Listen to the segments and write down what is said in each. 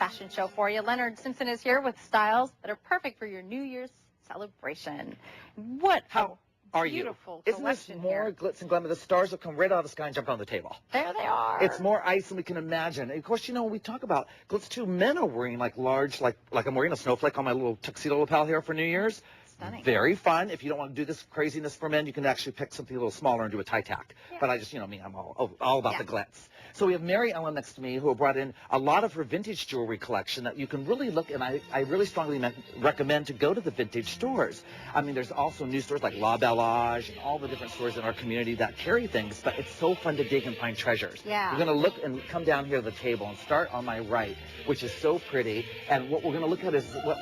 fashion show for you. Leonard Simpson is here with styles that are perfect for your New Year's celebration. What How are you? beautiful Isn't this collection more here. glitz and glamour? The stars will come right out of the sky and jump on the table. There they are. It's more ice than we can imagine. And of course, you know, when we talk about glitz too, men are wearing like large, like I'm wearing a snowflake on my little tuxedo lapel here for New Year's. Stunning. Very fun. If you don't want to do this craziness for men, you can actually pick something a little smaller and do a tie tack. Yeah. But I just, you know me, I'm all about the glitz. So we have Mary Ellen next to me, who brought in a lot of her vintage jewelry collection that you can really look, and I really strongly recommend to go to the vintage stores. I mean, there's also new stores like La Bellage and all the different stores in our community that carry things, but it's so fun to dig and find treasures. Yeah. You're going to look and come down here to the table and start on my right, which is so pretty. And what we're going to look at is what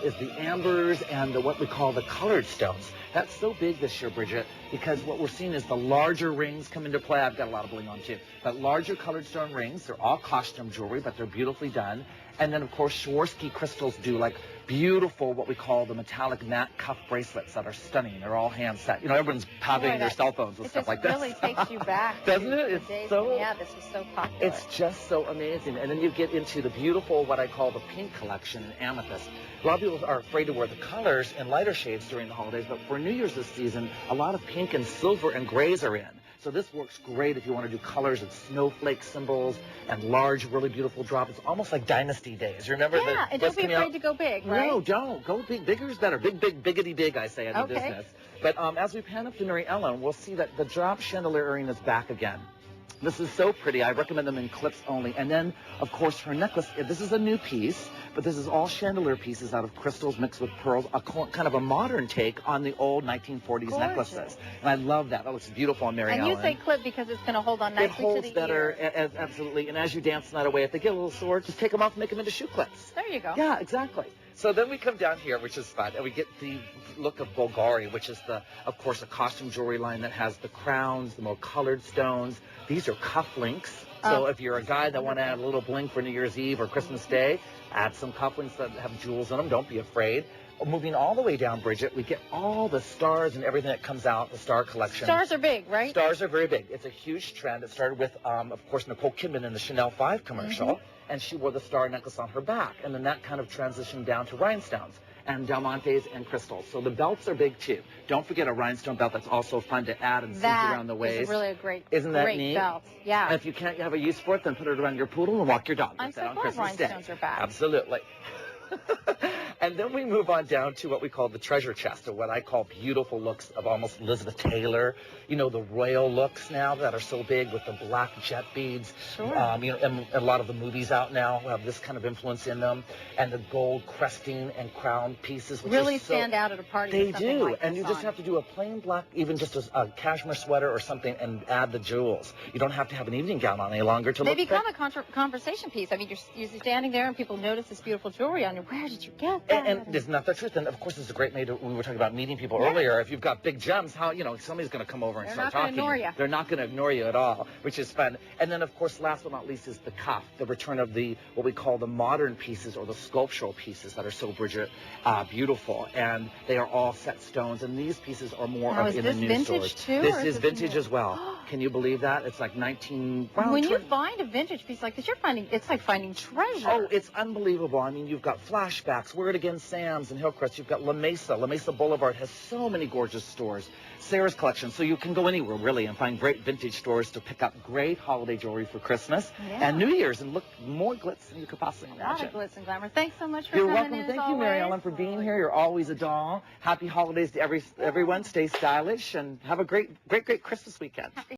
is the ambers and what we call the colored stones. That's so big this year, Bridget, because what we're seeing is the larger rings come into play. I've got a lot of bling on too. But larger colored stone rings, they're all costume jewelry, but they're beautifully done. And then, of course, Swarovski crystals do like beautiful, what we call the metallic matte cuff bracelets that are stunning. They're all hand set. You know, everyone's powdering their cell phones with stuff like this. It really takes you back. Doesn't it? It's It's so, so... yeah, this was so popular. It's just so amazing. And then you get into the beautiful, what I call the pink collection in amethyst. A lot of people are afraid to wear the colors in lighter shades during the holidays, but for New Year's this season, a lot of pink and silver and grays are in. So this works great if you want to do colors and snowflake symbols and large, really beautiful drops. It's almost like Dynasty Days. You remember yeah, and don't be afraid to go big, right? No, don't. Go big. Bigger is better. Big, big, biggity big, I say in the business. But as we pan up to Mary Ellen, we'll see that the drop chandelier earring is back again. This is so pretty. I recommend them in clips only. And then, of course, her necklace. This is a new piece, but this is all chandelier pieces out of crystals mixed with pearls, kind of a modern take on the old 1940s necklaces. And I love that. That looks beautiful on Mary Ellen. And you say clip because it's going to hold on nicely to the ear. It holds better, absolutely. And as you dance the night away, if they get a little sore, just take them off and make them into shoe clips. There you go. Yeah, exactly. So then we come down here, which is fun, and we get the look of Bulgari, which is, of course, a costume jewelry line that has the crowns, the more colored stones. These are cufflinks. So if you're a guy that want to add a little bling for New Year's Eve or Christmas Day, add some cufflinks that have jewels in them. Don't be afraid. Moving all the way down, Bridget, we get all the stars and everything that comes out, the star collection. Stars are big, right? Stars are very big. It's a huge trend. It started with, of course, Nicole Kidman in the Chanel 5 commercial, and she wore the star necklace on her back. And then that kind of transitioned down to rhinestones and diamantes and crystals. So the belts are big, too. Don't forget a rhinestone belt. That's also fun to add and cinch around the waist. That is really a great, Isn't that neat? belt. Yeah. And if you can't have a use for it, then put it around your poodle and walk your dog. I'm so glad rhinestones are back. Absolutely. And then we move on down to what we call the treasure chest, or what I call beautiful looks of almost Elizabeth Taylor. You know, the royal looks now that are so big with the black jet beads. Sure. You know, and a lot of the movies out now have this kind of influence in them. And the gold cresting and crown pieces. Which really stand out at a party. They do. Like and you just have to do a plain black, even just a cashmere sweater or something, and add the jewels. You don't have to have an evening gown on any longer to look. They become a conversation piece. I mean, you're standing there and people notice this beautiful jewelry on you. Where did you get that? And isn't that the truth? And of course, it's a great way we were talking about meeting people earlier. If you've got big gems, how, you know, somebody's going to come over and start talking. They're not going to ignore you at all, which is fun. And then, of course, last but not least is the cuff, the return of what we call the modern pieces or the sculptural pieces that are so, Bridget, beautiful. And they are all set stones. And these pieces are more in the new stores. This is vintage as well. Can you believe that? It's like 19... When you find a vintage piece like this, it's like finding treasure. Oh, it's unbelievable. I mean, you've got flashbacks, Word Against Sam's and Hillcrest. You've got La Mesa. La Mesa Boulevard has so many gorgeous stores. Sarah's collection. So you can go anywhere, really, and find great vintage stores to pick up great holiday jewelry for Christmas and New Year's and look more glitz than you could possibly imagine. A lot of glitz and glamour. Thanks so much for coming in. You're welcome. Thank you, Mary Ellen, for being here. You're always a doll. Happy holidays to everyone. Stay stylish and have a great Christmas weekend.